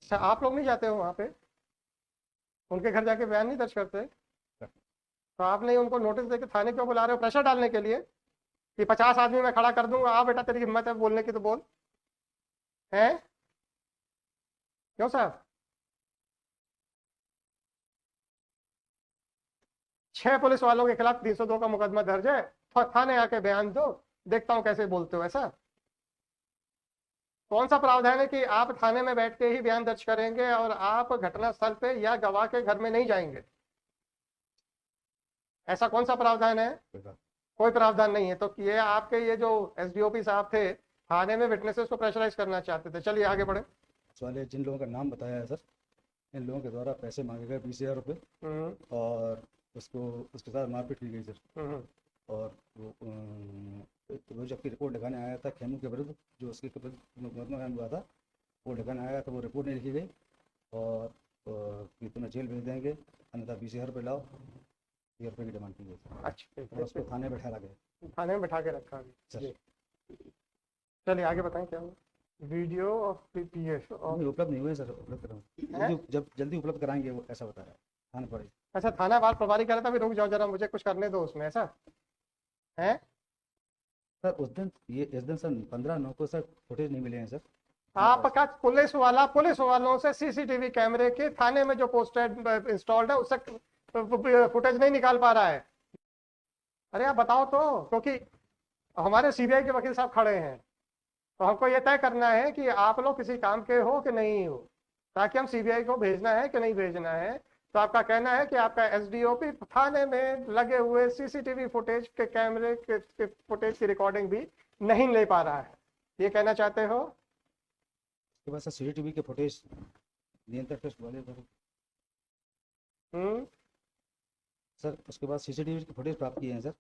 अच्छा, आप लोग नहीं जाते हो वहाँ पे, उनके घर जाके बयान नहीं दर्ज करते? तो आप नहीं उनको नोटिस देके थाने क्यों बुला रहे हो? प्रेशर डालने के लिए कि 50 आदमी मैं खड़ा कर दूंगा, आ बेटा तेरी हिम्मत है बोलने की तो बोल। है क्यों साहब? 6 पुलिस वालों के खिलाफ 302 का मुकदमा दर्ज है, थाने आके बयान दो, देखता हूँ कैसे बोलते हो। ऐसा कौन सा प्रावधान है कि आप थाने में बैठ के ही बयान दर्ज करेंगे और आप घटना स्थल पे या गवाह के घर में नहीं जाएंगे? ऐसा कौन सा प्रावधान है? कोई प्रावधान नहीं है। तो ये आपके ये जो एसडीओपी साहब थे थाने में विटनेसेस को प्रेशराइज करना चाहते थे। चलिए आगे बढ़े। वाले जिन लोगों का नाम बताया है सर, इन लोगों के द्वारा पैसे मांगे गए 20,000 रुपये और उसके साथ मारपीट की गई सर। और वो जबकि रिपोर्ट लिखाने आया था खेमू के विरुद्ध, जो उसके विरुद्ध मुकदमा कायम हुआ था, वो लिखाने आया था, वो रिपोर्ट नहीं लिखी गई और कि तुम्हें जेल भेज देंगे अन्यथा 20,000 रुपये लाओ, 20,000 रुपये की डिमांड की गई थी। अच्छा, और उसको थाने बैठा गया थाने में बैठा के रखा सर। गया। चलिए आगे बताएं क्या हुआ। वीडियो ऑफ पीपीएस और उपलब्ध नहीं हुए सर, उपलब्ध कराऊँ जब जल्दी उपलब्ध कराएंगे, वो ऐसा बताया थाने पर। अच्छा, थाना बार प्रभारी कह रहा था, अभी रुक जाओ जरा, मुझे कुछ करने दो उसमें। ऐसा है सर? इस दिन सर 15/9 को सर फुटेज नहीं मिले हैं सर। आपका पुलिस वालों से सीसीटीवी कैमरे के थाने में जो पोस्टर इंस्टॉल्ड है उससे फुटेज नहीं निकाल पा रहा है। अरे आप बताओ तो, क्योंकि हमारे सीबीआई के वकील साहब खड़े हैं, तो हमको ये तय करना है कि आप लोग किसी काम के हो कि नहीं हो, ताकि हम सीबीआई को भेजना है कि नहीं भेजना है। तो आपका कहना है कि आपका एसडीओपी थाने में लगे हुए सीसीटीवी फुटेज के कैमरे के फुटेज की रिकॉर्डिंग भी नहीं ले पा रहा है, ये कहना चाहते हो? उसके बाद सर सीसीटीवी के फुटेज नियंत्रण टेस्ट वाले सर, उसके बाद सीसीटीवी के फुटेज प्राप्त किए हैं सर।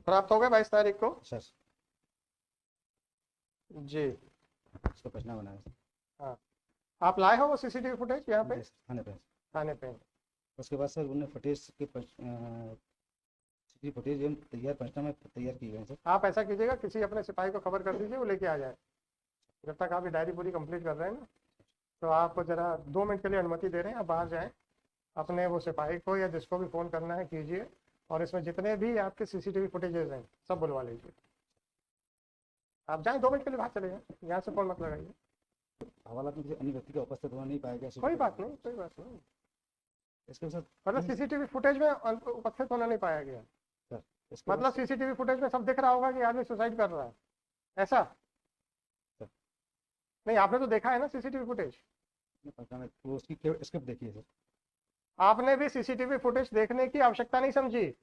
प्राप्त हो गए 22 तारीख को सर जी। उसका पछना बनाया सर। हाँ, आप लाए हो वो सीसीटीवी फुटेज यहाँ पे थाने पे? थाने पे? उसके बाद सर उन्हें फुटेज के सीसीटीवी फुटेज तैयार पछना में तैयार किए गए सर। आप ऐसा कीजिएगा, किसी अपने सिपाही को खबर कर दीजिए, वो लेके आ जाए। जब तक आप ये डायरी पूरी कंप्लीट कर रहे हैं ना, तो आप जरा 2 मिनट के लिए अनुमति दे रहे हैं, आप बाहर जाएं, अपने वो सिपाही को या जिसको भी फ़ोन करना है कीजिए, और इसमें जितने भी आपके सीसीटीवी फुटेजेस हैं सब बुलवा लीजिए। आप जाएं, 2 मिनट के लिए बाहर चले जाएं, यहाँ से फ़ोन मत लगाइए। हवालात में किसी अन्य व्यक्ति का उपस्थित होना नहीं पाया गया। कोई बात नहीं, कोई बात नहीं। इसके साथ मतलब सीसीटीवी फुटेज में उपस्थित होना नहीं पाया गया, सर। मतलब सीसीटीवी फुटेज में सब दिख रहा होगा कि आदमी सुसाइड कर रहा है, ऐसा? नहीं, आपने तो देखा है ना सीसीटीवी फुटेज? वो उसकी स्क्रिप्ट देखिए सर। आपने भी सीसीटीवी फुटेज देखने की आवश्यकता नहीं समझी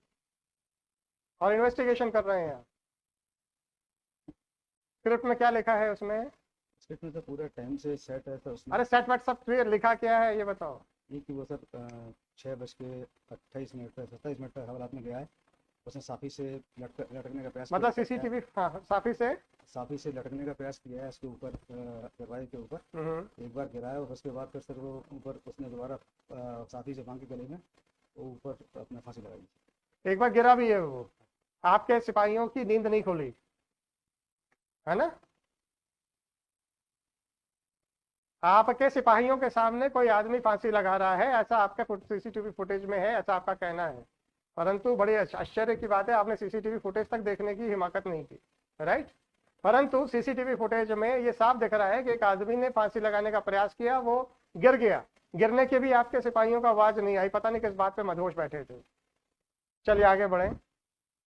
और इन्वेस्टिगेशन कर रहे हैं। स्क्रिप्ट में क्या लिखा है उसमें? स्क्रिप्ट में तो पूरा टाइम से सेट है सर उसमें। अरे सेट वेट सब क्लियर लिखा क्या है ये बताओ। ये कि वो सर 6:28 पर 27 मिनट पर हवालात में गया है, उसने साफी से लटकने का प्रयास मतलब सीसीटीवी साफी से लटकने का प्रयास किया है उसके ऊपर, दरवाजे के ऊपर एक बार गिराया और उसके बाद फिर सर वो ऊपर उसने दोबारा साफी से बांध के गले में वो ऊपर अपना फांसी लगाई। एक बार गिरा भी है वो। आपके सिपाहियों की नींद नहीं खुली है ना? आपके सिपाहियों के सामने कोई आदमी फांसी लगा रहा है, ऐसा आपके सीसीटीवी फुटेज में है, ऐसा आपका कहना है। परंतु बड़ी आश्चर्य की बात है, आपने सीसीटीवी फुटेज तक देखने की हिम्मत नहीं की, राइट? परंतु सीसीटीवी फुटेज में ये साफ दिख रहा है कि एक आदमी ने फांसी लगाने का प्रयास किया, वो गिर गया। गिरने के भी आपके सिपाहियों का आवाज नहीं आई, पता नहीं किस बात पे मदहोश बैठे थे। चलिए आगे बढ़े।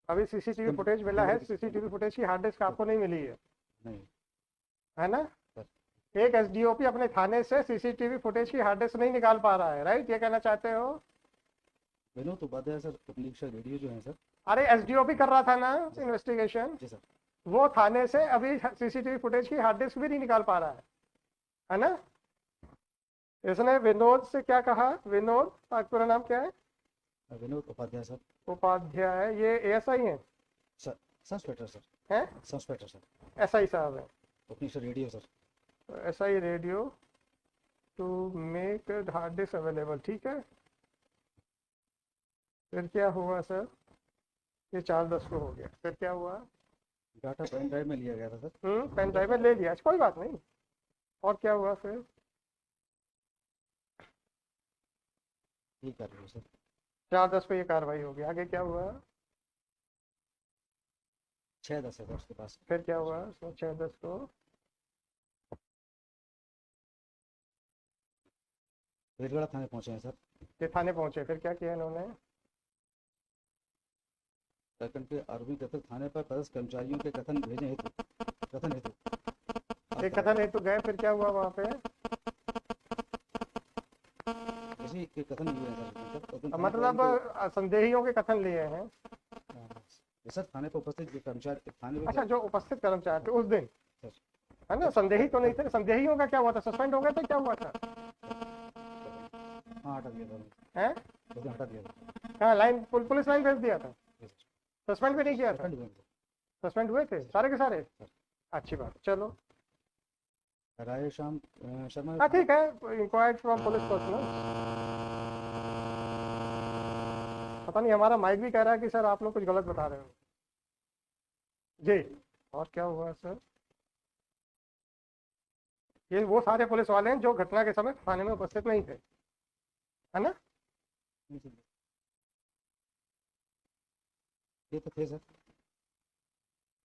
अभी सीसीटीवी फुटेज मिला है, सीसीटीवी फुटेज की हार्ड डिस्क आपको नहीं मिली है, है ना? एक एसडीओपी अपने थाने से सीसीटीवी फुटेज की हार्ड डिस्क नहीं निकाल पा रहा है, राइट? ये कहना चाहते हो? विनोद उपाध्याय सर, उपनिरीक्षक रेडियो जो है सर। अरे एसडीओपी कर रहा था ना इन्वेस्टिगेशन, जी सर। वो थाने से अभी सीसीटीवी फुटेज की हार्ड डिस्क भी नहीं निकाल पा रहा है ना? इसने विनोद से क्या कहा? विनोद, आपका पूरा नाम क्या है? विनोद उपाध्याय सर। उपाध्याय, ये एएसआई है? Sir inspector sir. हैं? Inspector sir. एसआई साहब है? उपनिरीक्षक radio sir. SI radio to make hard disk available, ठीक है। फिर क्या हुआ सर? ये 4/10 को हो गया, फिर क्या हुआ? डाटा पेन ड्राइव में लिया गया था सर। पेन ड्राइव में ले लिया, कोई बात नहीं। और क्या हुआ फिर? ये कर रहे हो सर। 4/10 को ये कार्रवाई होगी। आगे क्या हुआ? 6/10 है सर उसके पास। फिर क्या हुआ उसमें 6/10 को? वीरगढ़ थाने पहुंचे हैं सर। ये थाने पहुंचे, फिर क्या किया इन्होंने? प्रकरण के आरोपी कथित थाने पर पदस्थ कर्मचारियों के कथन भेजे हेतु कथन हेतु एक कथन हेतु गए, फिर क्या हुआ वहाँ पे? किसी के कथन हुए हैं सर। मतलब संदेहियों के कथन लिए हैं। सर थाने पर उपस्थित जो कर्मचारी थाने में, अच्छा, जो उपस्थित कर्मचारी थे उस दिन, सर, है ना, संदेही तो नहीं थे। संदेहियों का क्या हुआ था? सस्पेंड हो गए थे, क्या हुआ था? हाँ हटा दिया था। हैं? उस दिन हटा दिया था। कहाँ लाइन, पुलिस लाइन भेज दिया था? Yes, sir। सस्पेंड भी नहीं किया था? सस्पेंड हुए थे। सस्पेंड हुए थे सारे के सारे? सर। अच्छी बात, चलो। राय श्याम शर्मा। हाँ ठीक है, इंक्वायर्ड फ्रॉम पुलिस पर्सनल। पता नहीं, हमारा माइक भी कह रहा है कि सर आप लोग कुछ गलत बता रहे हो जी। और क्या हुआ सर? ये वो सारे पुलिस वाले हैं जो घटना के समय थाने में उपस्थित नहीं थे, है ना? ये तो थे सर।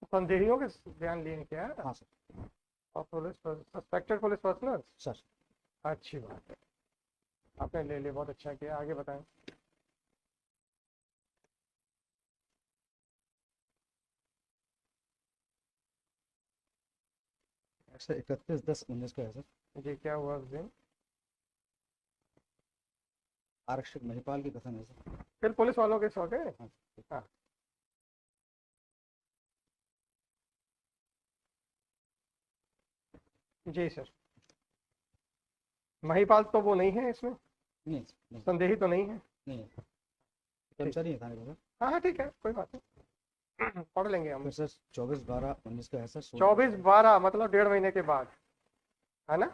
संदेहियों के बयान लिए क्या? हाँ सर। और police suspected police personal. Sir अच्छी बात है, आपने ले लिया, बहुत अच्छा किया। आगे बताएं। सर 31/10/19 का है सर। जी, क्या हुआ उस दिन? आरक्षक महिपाल के कथन है सर। फिर पुलिस वालों के सौ के? हाँ जी सर। महिपाल तो वो नहीं है इसमें? नहीं, नहीं संदेही तो नहीं है? नहीं कर्मचारी है थाने का सर। हाँ हाँ ठीक है, कोई बात नहीं, पढ़ लेंगे हम। फिर सर 24/12/19 का है सर। 24/12 मतलब 1.5 महीने के बाद, है ना?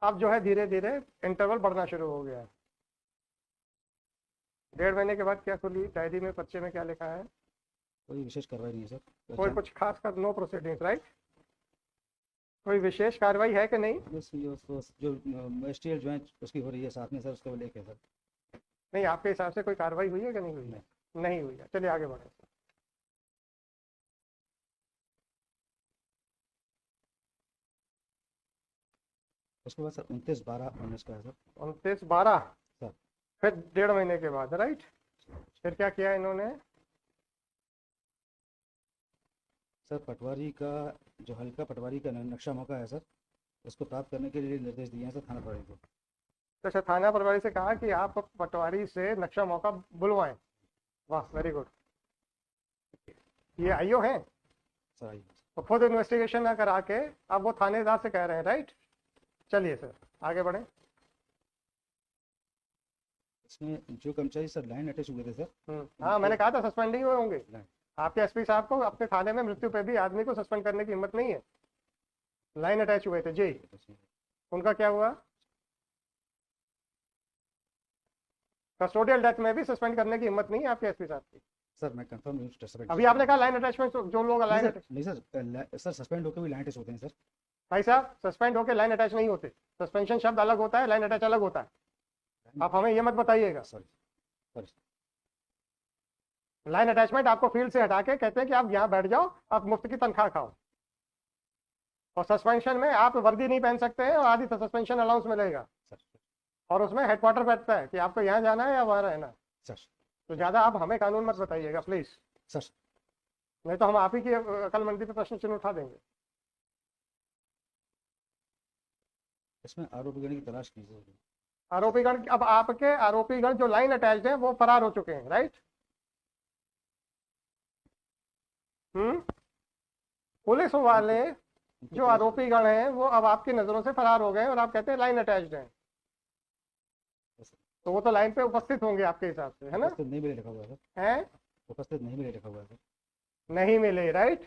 अब जो है धीरे धीरे इंटरवल बढ़ना शुरू हो गया है। 1.5 महीने के बाद क्या खुली डायरी में, पर्चे में क्या लिखा है? कोई विशेष कार्रवाई नहीं है सर। कोई कुछ खास कर, नो प्रोसीडिंग्स, राइट? कोई विशेष कार्रवाई है कि नहीं? जो मजिस्ट्रियल ज्वाइंट उसकी हो रही है साथ में सर, उसका वो लेके सर। नहीं, आपके हिसाब से कोई कार्रवाई हुई है कि नहीं हुई है? नहीं हुई है, चलिए आगे बढ़े। उसके बाद सर 29/12/19 का है सर। 29/12 सर फिर 1.5 महीने के बाद, राइट? फिर क्या किया इन्होंने? सर पटवारी का जो हल्का पटवारी का नक्शा मौका है सर, उसको प्राप्त करने के लिए निर्देश दिए हैं सर थाना प्रभारी को। अच्छा, थाना प्रभारी से कहा कि आप पटवारी से नक्शा मौका बुलवाएं। वाह, वेरी गुड। ये आईओ हैं सर आइए। तो खुद इन्वेस्टिगेशन ना करा के अब वो थानेदार से कह रहे हैं, राइट? चलिए सर आगे बढ़े। इसमें जो कर्मचारी सर लाइन अटैच हुए थे सर। हाँ, मैंने कहा था सस्पेंडिंग हुए होंगे। लाइन। आपके एसपी साहब को अपने थाने में मृत्यु पे भी आदमी को सस्पेंड करने की हिम्मत नहीं है। लाइन अटैच हुए थे जी, उनका क्या हुआ? कस्टोडियल डेथ में भी सस्पेंड करने की हिम्मत नहीं है आपके एसपी साहब की। सर मैं कंफर्म नहीं। अभी आपने कहा लाइन अटैचमेंट, जो लोग लाइन अटैच, नहीं सर, सर सस्पेंड होकर भी लाइन अटैच होते हैं सर। भाई साहब सस्पेंड होकर लाइन अटैच नहीं होते। सस्पेंशन शब्द अलग होता है, लाइन अटैच अलग होता है। आप हमें ये मत बताइएगा। Sorry sorry. लाइन अटैचमेंट आपको फील्ड से हटा के कहते हैं कि आप यहाँ बैठ जाओ, आप मुफ्त की तनख्वाह खाओ। और सस्पेंशन में आप वर्दी नहीं पहन सकते हैं और आधी सस्पेंशन अलाउंस मिलेगा। और उसमें हेडक्वार्टर बैठता है कि आपको यहाँ जाना है या वहाँ रहना है। सर तो ज्यादा आप हमें कानून मत बताइएगा प्लीज, सर। नहीं तो हम आप ही की अकलमंदी पे प्रश्न चिन्ह उठा देंगे। इसमें आरोपीगण की तलाश कीजिए। आरोपीगण, अब आपके आरोपीगण जो लाइन अटैच्ड है वो फरार हो चुके हैं, राइट? पुलिस वाले जो आरोपीगण हैं वो अब आपकी नजरों से फरार हो गए और आप कहते हैं लाइन अटैच्ड है। तो वो तो लाइन पे उपस्थित होंगे आपके हिसाब से, है ना? उपस्थित नहीं मिले लिखा हुआ सर। हैं? उपस्थित नहीं मिले लिखा हुआ सर। नहीं मिले, राइट?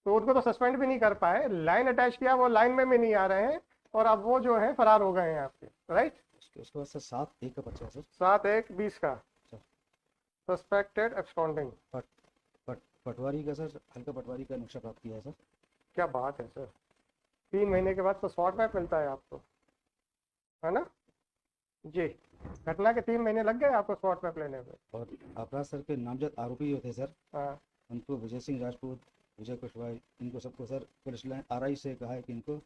तो उनको तो सस्पेंड भी नहीं कर पाए, लाइन अटैच किया, वो लाइन में भी नहीं आ रहे हैं और अब वो जो है फरार हो गए हैं आपके, राइट? उसके बाद सर 7/1 का पर्चा है सर। 7/1/20 का सस्पेक्टेड एब्सकॉन्डिंग। पटवारी का सर, हल्का पटवारी का नक्शा प्राप्त किया है सर। क्या बात है सर, 3 महीने के बाद तो स्पॉट मैप मिलता है आपको, है ना? जी। घटना के 3 महीने लग गए आपको स्पॉट पे लेने में। और अपराध सर के नामजद आरोपी होते सर, हाँ। उनको विजय सिंह राजपूत, विजय कुशवाहा, इनको सबको सर पुलिस लाइन आरआई से कहा है कि इनको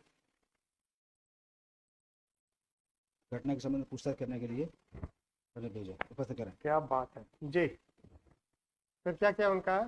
घटना के संबंध में पूछताछ करने के लिए उन्हें भेजा उपस्थित करें। क्या बात है जी। फिर क्या किया उनका?